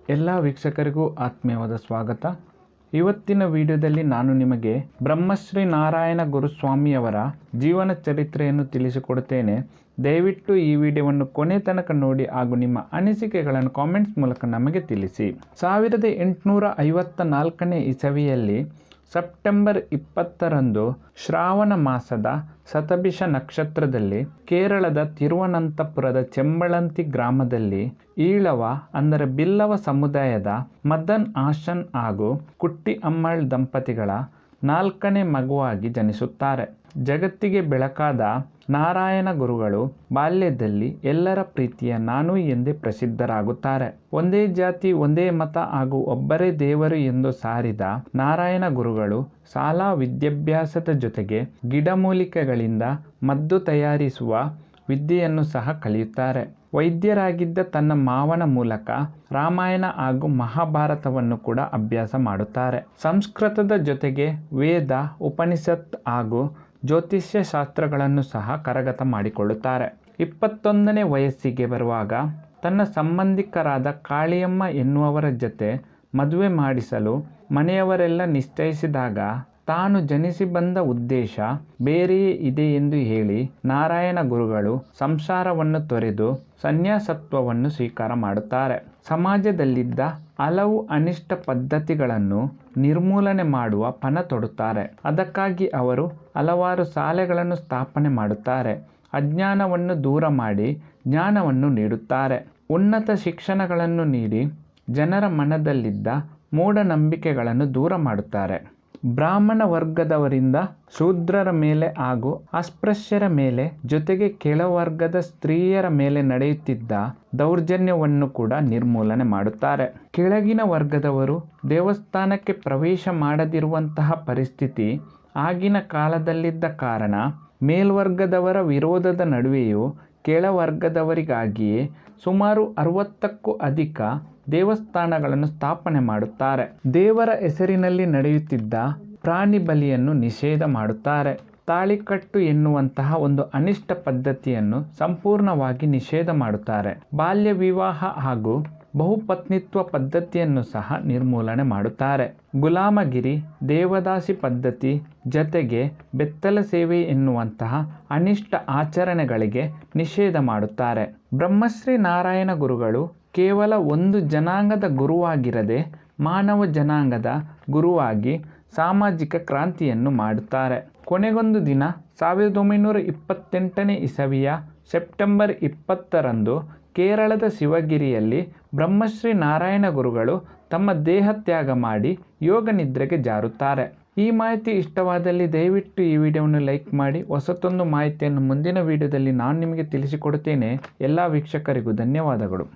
ಎಲ್ಲ ವೀಕ್ಷಕರಿಗೂ ಆತ್ಮೀಯವಾದ ಸ್ವಾಗತ. ಇವತ್ತಿನ ವಿಡಿಯೋದಲ್ಲಿ ನಾನು ನಿಮಗೆ ಬ್ರಹ್ಮಶ್ರೀ ನಾರಾಯಣ ಗುರುಸ್ವಾಮಿಯವರ ಜೀವನ ಚರಿತ್ರೆಯನ್ನು ತಿಳಿಸಿಕೊಡುತ್ತೇನೆ. ದಯವಿಟ್ಟು ಈ ವಿಡಿಯೋವನ್ನು ಕೊನೆ ತನಕ ನೋಡಿ ಹಾಗೂ ನಿಮ್ಮ ಅನಿಸಿಕೆಗಳನ್ನು ಕಾಮೆಂಟ್ಸ್ ಮೂಲಕ ನಮಗೆ ತಿಳಿಸಿ. 1854ನೇ ಇಸವಿಯಲ್ಲಿ ಸೆಪ್ಟೆಂಬರ್ 20ರಂದು ಶ್ರಾವಣ ಮಾಸದ ಶತಭಿಷ ನಕ್ಷತ್ರದಲ್ಲಿ ಕೇರಳದ ತಿರುವನಂತಪುರದ ಚೆಂಬಳಂತಿ ಗ್ರಾಮದಲ್ಲಿ ಈಳವ ಅಂದರೆ ಬಿಲ್ಲವ ಸಮುದಾಯದ ಮದನ್ ಆಶನ್ ಹಾಗೂ ಕುಟ್ಟಿ ಅಮ್ಮಳ್ ದಂಪತಿಗಳ 4ನೇ ಮಗುವಾಗಿ ಜನಿಸುತ್ತಾರೆ. ಜಗತ್ತಿಗೆ ಬೆಳಕಾದ ನಾರಾಯಣ ಗುರುಗಳು ಬಾಲ್ಯದಲ್ಲಿ ಎಲ್ಲರ ಪ್ರೀತಿಯ ನಾನು ಎಂದೇ ಪ್ರಸಿದ್ಧರಾಗುತ್ತಾರೆ. ಒಂದೇ ಜಾತಿ, ಒಂದೇ ಮತ ಹಾಗೂ ಒಬ್ಬರೇ ದೇವರು ಎಂದು ಸಾರಿದ ನಾರಾಯಣ ಗುರುಗಳು ಶಾಲಾ ವಿದ್ಯಾಭ್ಯಾಸದ ಜೊತೆಗೆ ಗಿಡಮೂಲಿಕೆಗಳಿಂದ ಮದ್ದು ತಯಾರಿಸುವ ವಿದ್ಯೆಯನ್ನು ಸಹ ಕಲಿಯುತ್ತಾರೆ. ವೈದ್ಯರಾಗಿದ್ದ ತನ್ನ ಮಾವನ ಮೂಲಕ ರಾಮಾಯಣ ಹಾಗೂ ಮಹಾಭಾರತವನ್ನು ಕೂಡ ಅಭ್ಯಾಸ ಮಾಡುತ್ತಾರೆ. ಸಂಸ್ಕೃತದ ಜೊತೆಗೆ ವೇದ, ಉಪನಿಷತ್ ಹಾಗೂ ಜ್ಯೋತಿಷ್ಯ ಶಾಸ್ತ್ರಗಳನ್ನು ಸಹ ಕರಗತ ಮಾಡಿಕೊಳ್ಳುತ್ತಾರೆ. 21ನೇ ವಯಸ್ಸಿಗೆ ಬರುವಾಗ ತನ್ನ ಸಂಬಂಧಿಕರಾದ ಕಾಳಿಯಮ್ಮ ಎನ್ನುವರ ಜೊತೆ ಮದುವೆ ಮಾಡಿಸಲು ಮನೆಯವರೆಲ್ಲ ನಿಶ್ಚಯಿಸಿದಾಗ ತಾನು ಜನಿಸಿ ಬಂದ ಉದ್ದೇಶ ಬೇರೆಯೇ ಇದೆ ಎಂದು ಹೇಳಿ ನಾರಾಯಣ ಗುರುಗಳು ಸಂಸಾರವನ್ನು ತೊರೆದು ಸನ್ಯಾಸತ್ವವನ್ನು ಸ್ವೀಕಾರ ಮಾಡುತ್ತಾರೆ. ಸಮಾಜದಲ್ಲಿದ್ದ ಹಲವು ಅನಿಷ್ಟ ಪದ್ಧತಿಗಳನ್ನು ನಿರ್ಮೂಲನೆ ಮಾಡುವ ಪಣ ತೊಡುತ್ತಾರೆ. ಅದಕ್ಕಾಗಿ ಅವರು ಹಲವಾರು ಶಾಲೆಗಳನ್ನು ಸ್ಥಾಪನೆ ಮಾಡುತ್ತಾರೆ. ಅಜ್ಞಾನವನ್ನು ದೂರ ಮಾಡಿ ಜ್ಞಾನವನ್ನು ನೀಡುತ್ತಾರೆ. ಉನ್ನತ ಶಿಕ್ಷಣಗಳನ್ನು ನೀಡಿ ಜನರ ಮನದಲ್ಲಿದ್ದ ಮೂಢನಂಬಿಕೆಗಳನ್ನು ದೂರ ಮಾಡುತ್ತಾರೆ. ಬ್ರಾಹ್ಮಣ ವರ್ಗದವರಿಂದ ಶೂದ್ರರ ಮೇಲೆ ಹಾಗೂ ಅಸ್ಪೃಶ್ಯರ ಮೇಲೆ ಜೊತೆಗೆ ಕೆಳವರ್ಗದ ಸ್ತ್ರೀಯರ ಮೇಲೆ ನಡೆಯುತ್ತಿದ್ದ ದೌರ್ಜನ್ಯವನ್ನು ಕೂಡ ನಿರ್ಮೂಲನೆ ಮಾಡುತ್ತಾರೆ. ಕೆಳಗಿನ ವರ್ಗದವರು ದೇವಸ್ಥಾನಕ್ಕೆ ಪ್ರವೇಶ ಮಾಡದಿರುವಂತಹ ಪರಿಸ್ಥಿತಿ ಆಗಿನ ಕಾಲದಲ್ಲಿದ್ದ ಕಾರಣ ಮೇಲ್ವರ್ಗದವರ ವಿರೋಧದ ನಡುವೆಯೂ ಕೆಳವರ್ಗದವರಿಗಾಗಿಯೇ ಸುಮಾರು 60ಕ್ಕೂ ಅಧಿಕ ದೇವಸ್ಥಾನಗಳನ್ನು ಸ್ಥಾಪನೆ ಮಾಡುತ್ತಾರೆ. ದೇವರ ಹೆಸರಿನಲ್ಲಿ ನಡೆಯುತ್ತಿದ್ದ ಪ್ರಾಣಿ ಬಲಿಯನ್ನು ನಿಷೇಧ ಮಾಡುತ್ತಾರೆ. ತಾಳಿಕಟ್ಟು ಎನ್ನುವಂತಹ ಒಂದು ಅನಿಷ್ಟ ಪದ್ಧತಿಯನ್ನು ಸಂಪೂರ್ಣವಾಗಿ ನಿಷೇಧ ಮಾಡುತ್ತಾರೆ. ಬಾಲ್ಯ ವಿವಾಹ ಹಾಗೂ ಬಹುಪತ್ನಿತ್ವ ಪದ್ಧತಿಯನ್ನು ಸಹ ನಿರ್ಮೂಲನೆ ಮಾಡುತ್ತಾರೆ. ಗುಲಾಮಗಿರಿ, ದೇವದಾಸಿ ಪದ್ಧತಿ ಜೊತೆಗೆ ಬೆತ್ತಲ ಸೇವೆ ಎನ್ನುವಂತಹ ಅನಿಷ್ಟ ಆಚರಣೆಗಳಿಗೆ ನಿಷೇಧ ಮಾಡುತ್ತಾರೆ. ಬ್ರಹ್ಮಶ್ರೀ ನಾರಾಯಣ ಗುರುಗಳು ಕೇವಲ ಒಂದು ಜನಾಂಗದ ಗುರುವಾಗಿರದೆ ಮಾನವ ಜನಾಂಗದ ಗುರುವಾಗಿ ಸಾಮಾಜಿಕ ಕ್ರಾಂತಿಯನ್ನು ಮಾಡುತ್ತಾರೆ. ಕೊನೆಗೊಂದು ದಿನ 1928ನೇ ಇಸವಿಯ ಸೆಪ್ಟೆಂಬರ್ 20ರಂದು ಕೇರಳದ ಶಿವಗಿರಿಯಲ್ಲಿ ಬ್ರಹ್ಮಶ್ರೀ ನಾರಾಯಣ ಗುರುಗಳು ತಮ್ಮ ದೇಹ ತ್ಯಾಗ ಮಾಡಿ ಯೋಗ ನಿದ್ರೆಗೆ ಜಾರುತ್ತಾರೆ. ಈ ಮಾಹಿತಿ ಇಷ್ಟವಾದಲ್ಲಿ ದಯವಿಟ್ಟು ಈ ವಿಡಿಯೋವನ್ನು ಲೈಕ್ ಮಾಡಿ. ಹೊಸತೊಂದು ಮಾಹಿತಿಯನ್ನು ಮುಂದಿನ ವಿಡಿಯೋದಲ್ಲಿ ನಾನು ನಿಮಗೆ ತಿಳಿಸಿಕೊಡುತ್ತೇನೆ. ಎಲ್ಲ ವೀಕ್ಷಕರಿಗೂ ಧನ್ಯವಾದಗಳು.